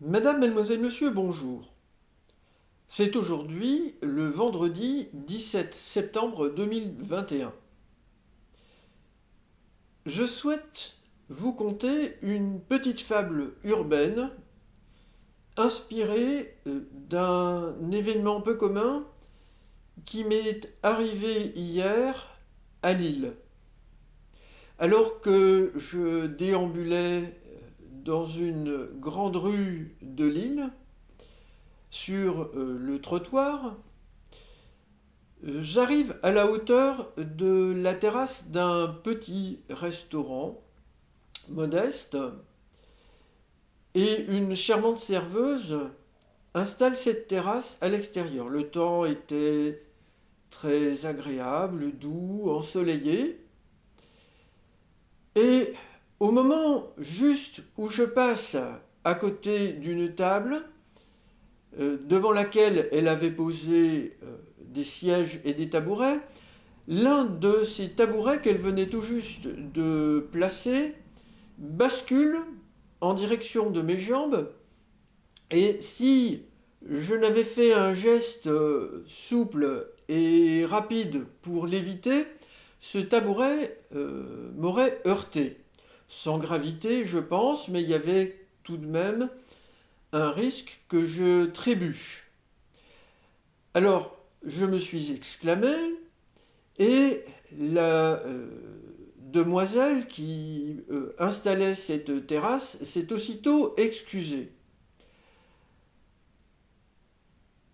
Madame, mademoiselle, monsieur, bonjour. C'est aujourd'hui le vendredi 17 septembre 2021. Je souhaite vous conter une petite fable urbaine inspirée d'un événement peu commun qui m'est arrivé hier à Lille. Alors que je déambulais dans une grande rue de Lille, sur le trottoir, j'arrive à la hauteur de la terrasse d'un petit restaurant modeste et une charmante serveuse installe cette terrasse à l'extérieur. Le temps était très agréable, doux, ensoleillé. Et au moment juste où je passe à côté d'une table, devant laquelle elle avait posé des sièges et des tabourets, l'un de ces tabourets qu'elle venait tout juste de placer bascule en direction de mes jambes, et si je n'avais fait un geste souple et rapide pour l'éviter, ce tabouret m'aurait heurté. Sans gravité, je pense, mais il y avait tout de même un risque que je trébuche. Alors, je me suis exclamé, et la demoiselle qui installait cette terrasse s'est aussitôt excusée.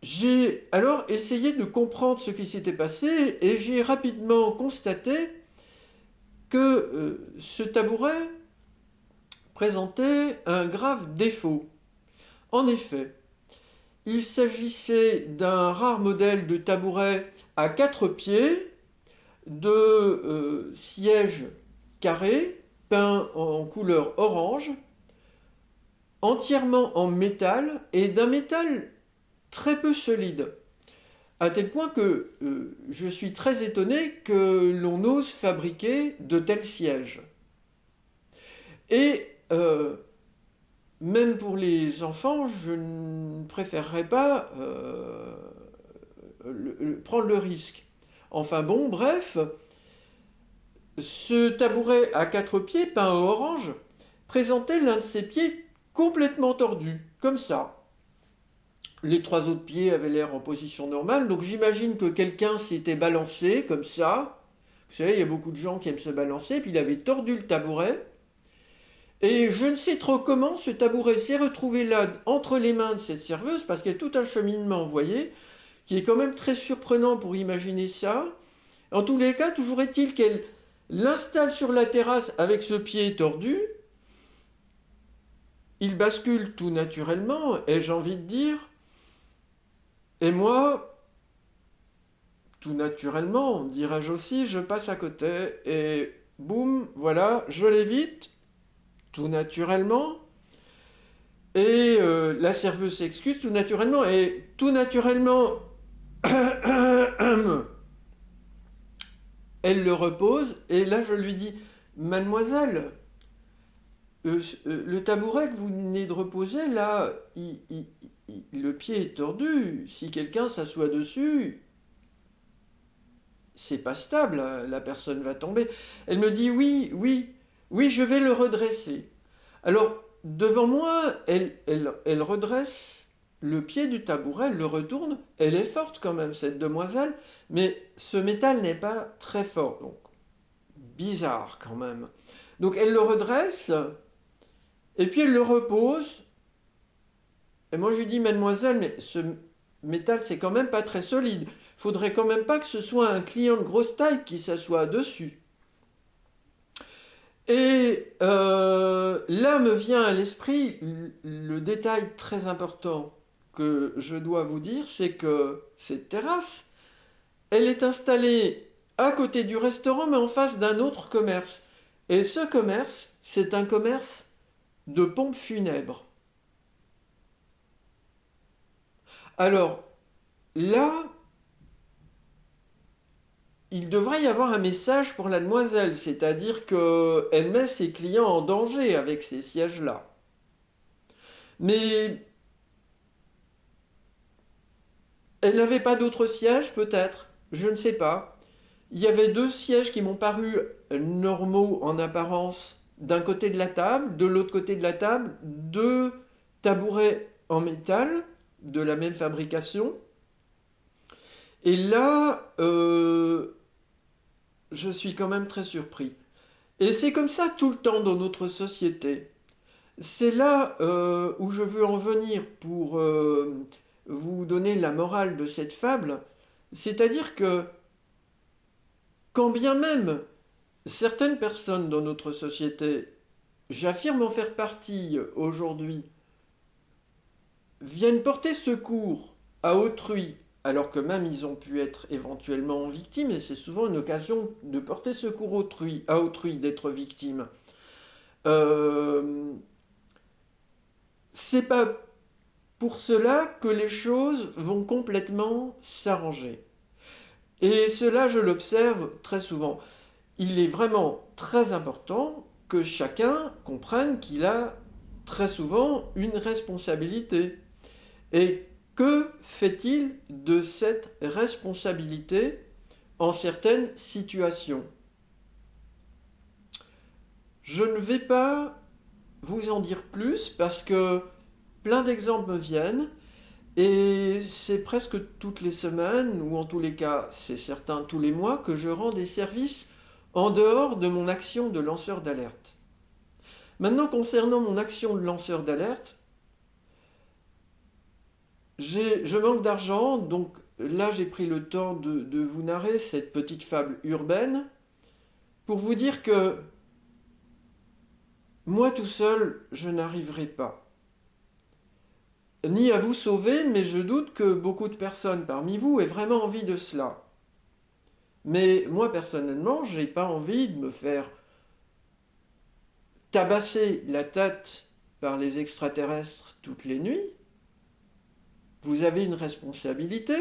J'ai alors essayé de comprendre ce qui s'était passé et j'ai rapidement constaté que ce tabouret présentait un grave défaut. En effet, il s'agissait d'un rare modèle de tabouret à 4 pieds, de sièges carrés, peints en couleur orange, entièrement en métal et d'un métal très peu solide. À tel point que je suis très étonné que l'on ose fabriquer de tels sièges. Et même pour les enfants, je ne préférerais pas prendre le risque. Enfin bon, bref, ce tabouret à 4 pieds peint en orange présentait l'un de ses pieds complètement tordu, comme ça. Les 3 autres pieds avaient l'air en position normale, donc j'imagine que quelqu'un s'était balancé comme ça. Vous savez, il y a beaucoup de gens qui aiment se balancer, puis il avait tordu le tabouret. Et je ne sais trop comment ce tabouret s'est retrouvé là, entre les mains de cette serveuse, parce qu'il y a tout un cheminement, vous voyez, qui est quand même très surprenant pour imaginer ça. En tous les cas, toujours est-il qu'elle l'installe sur la terrasse avec ce pied tordu. Il bascule tout naturellement, ai-je envie de dire. Et moi, tout naturellement, dirais-je aussi, je passe à côté et boum, voilà, je l'évite, tout naturellement. Et la serveuse s'excuse tout naturellement, et tout naturellement, elle le repose, et là je lui dis, mademoiselle, le tabouret que vous venez de reposer, là, le pied est tordu, si quelqu'un s'assoit dessus, c'est pas stable, la personne va tomber. Elle me dit, oui, oui, oui, je vais le redresser. Alors, devant moi, elle redresse le pied du tabouret, elle le retourne. Elle est forte quand même, cette demoiselle, mais ce métal n'est pas très fort. Donc, bizarre quand même. Donc, elle le redresse, et puis elle le repose. Et moi, je lui dis, mademoiselle, mais ce métal, c'est quand même pas très solide. Faudrait quand même pas que ce soit un client de grosse taille qui s'assoit dessus. Et là me vient à l'esprit le détail très important que je dois vous dire, c'est que cette terrasse, elle est installée à côté du restaurant, mais en face d'un autre commerce. Et ce commerce, c'est un commerce de pompes funèbres. Alors là, il devrait y avoir un message pour la demoiselle, c'est-à-dire qu'elle met ses clients en danger avec ces sièges-là. Mais elle n'avait pas d'autres sièges, peut-être, je ne sais pas. Il y avait deux sièges qui m'ont paru normaux en apparence d'un côté de la table, de l'autre côté de la table, deux tabourets en métal de la même fabrication. Et là, je suis quand même très surpris. Et c'est comme ça tout le temps dans notre société. C'est là où je veux en venir pour vous donner la morale de cette fable. C'est-à-dire que quand bien même certaines personnes dans notre société, j'affirme en faire partie aujourd'hui, viennent porter secours à autrui, alors que même ils ont pu être éventuellement victimes, et c'est souvent une occasion de porter secours à autrui d'être victime. Euh, c'est pas pour cela que les choses vont complètement s'arranger. Et cela, je l'observe très souvent. Il est vraiment très important que chacun comprenne qu'il a très souvent une responsabilité. Et que fait-il de cette responsabilité en certaines situations? Je ne vais pas vous en dire plus parce que plein d'exemples me viennent et c'est presque toutes les semaines, ou en tous les cas, c'est certain tous les mois, que je rends des services en dehors de mon action de lanceur d'alerte. Maintenant, concernant mon action de lanceur d'alerte, je manque d'argent, donc là j'ai pris le temps de vous narrer cette petite fable urbaine pour vous dire que moi tout seul, je n'arriverai pas ni à vous sauver, mais je doute que beaucoup de personnes parmi vous aient vraiment envie de cela. Mais moi personnellement, j'ai pas envie de me faire tabasser la tête par les extraterrestres toutes les nuits. Vous avez une responsabilité.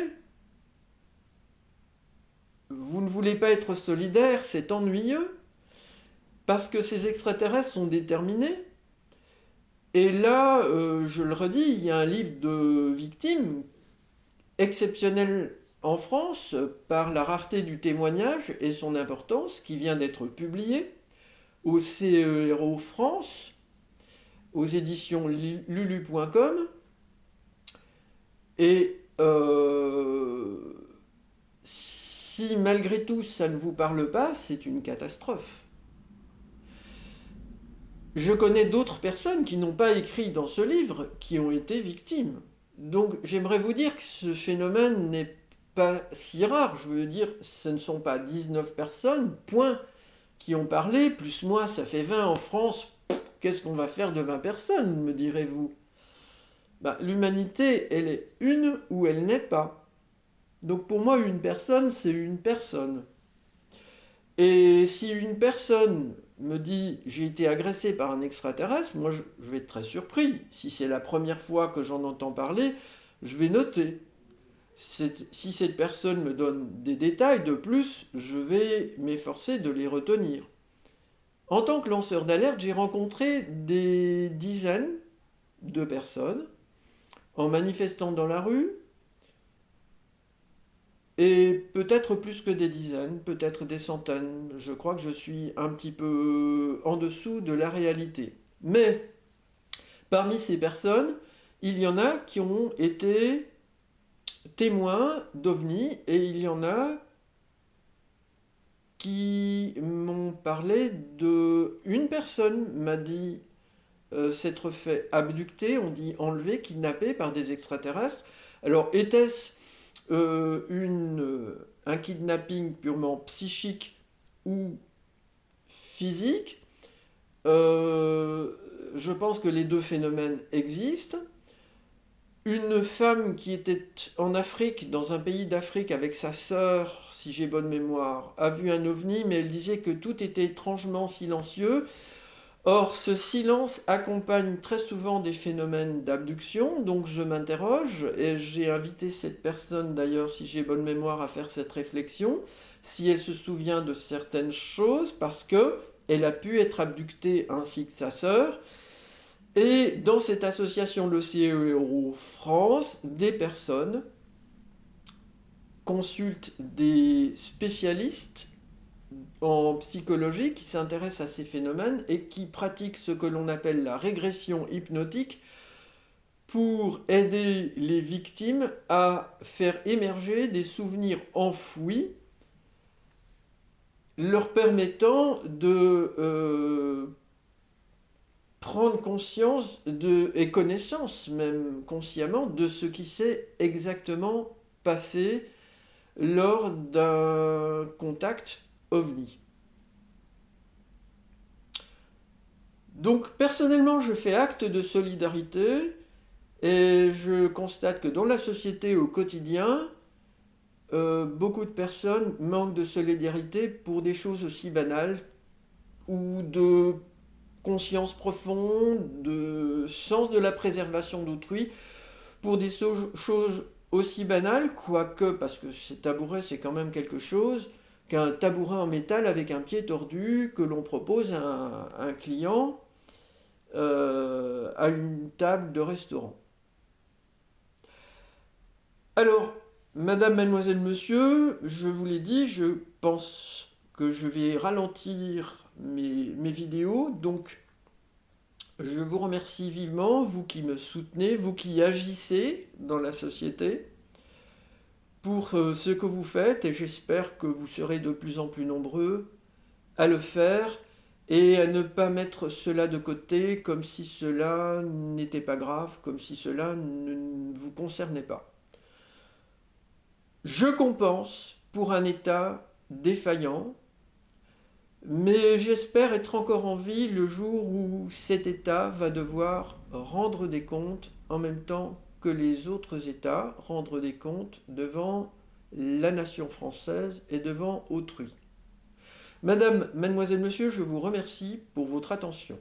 Vous ne voulez pas être solidaire, c'est ennuyeux, parce que ces extraterrestres sont déterminés. Et là, je le redis, il y a un livre de victimes exceptionnel en France par la rareté du témoignage et son importance, qui vient d'être publié au CERO France, aux éditions lulu.com. Et si malgré tout ça ne vous parle pas, c'est une catastrophe. Je connais d'autres personnes qui n'ont pas écrit dans ce livre, qui ont été victimes. Donc j'aimerais vous dire que ce phénomène n'est pas si rare. Je veux dire, ce ne sont pas 19 personnes, point, qui ont parlé, plus moi, ça fait 20 en France. Qu'est-ce qu'on va faire de 20 personnes, me direz-vous? L'humanité, elle est une ou elle n'est pas. Donc pour moi, une personne, c'est une personne. Et si une personne me dit j'ai été agressé par un extraterrestre, moi je vais être très surpris. Si c'est la première fois que j'en entends parler, je vais noter. Si cette personne me donne des détails de plus, je vais m'efforcer de les retenir. En tant que lanceur d'alerte, j'ai rencontré des dizaines de personnes en manifestant dans la rue, et peut-être plus que des dizaines, peut-être des centaines. Je crois que je suis un petit peu en dessous de la réalité. Mais parmi ces personnes, il y en a qui ont été témoins d'OVNI et il y en a qui m'ont parlé de... Une personne m'a dit s'être fait abducter, on dit enlever, kidnapper par des extraterrestres. Alors était-ce un kidnapping purement psychique ou physique? Je pense que les deux phénomènes existent. Une femme qui était en Afrique, dans un pays d'Afrique avec sa sœur, si j'ai bonne mémoire, a vu un ovni, mais elle disait que tout était étrangement silencieux. Or, ce silence accompagne très souvent des phénomènes d'abduction, donc je m'interroge, et j'ai invité cette personne d'ailleurs, si j'ai bonne mémoire, à faire cette réflexion, si elle se souvient de certaines choses, parce que elle a pu être abductée ainsi que sa sœur, Et dans cette association, le CERO France, des personnes consultent des spécialistes en psychologie qui s'intéressent à ces phénomènes et qui pratiquent ce que l'on appelle la régression hypnotique pour aider les victimes à faire émerger des souvenirs enfouis, leur permettant de prendre conscience et connaissance, même consciemment, de ce qui s'est exactement passé lors d'un contact OVNI. Donc personnellement, je fais acte de solidarité et je constate que dans la société au quotidien, beaucoup de personnes manquent de solidarité pour des choses aussi banales ou de conscience profonde, de sens de la préservation d'autrui, pour des choses aussi banales, quoique, parce que ces tabourets c'est quand même quelque chose, qu'un tabouret en métal avec un pied tordu que l'on propose à un client à une table de restaurant. Alors, madame, mademoiselle, monsieur, je vous l'ai dit, je pense que je vais ralentir mes vidéos, donc je vous remercie vivement, vous qui me soutenez, vous qui agissez dans la société, pour ce que vous faites, et j'espère que vous serez de plus en plus nombreux à le faire et à ne pas mettre cela de côté comme si cela n'était pas grave, comme si cela ne vous concernait pas. Je compense pour un État défaillant, mais j'espère être encore en vie le jour où cet État va devoir rendre des comptes en même temps que les autres États, rendre des comptes devant la nation française et devant autrui. Madame, mademoiselle, monsieur, je vous remercie pour votre attention.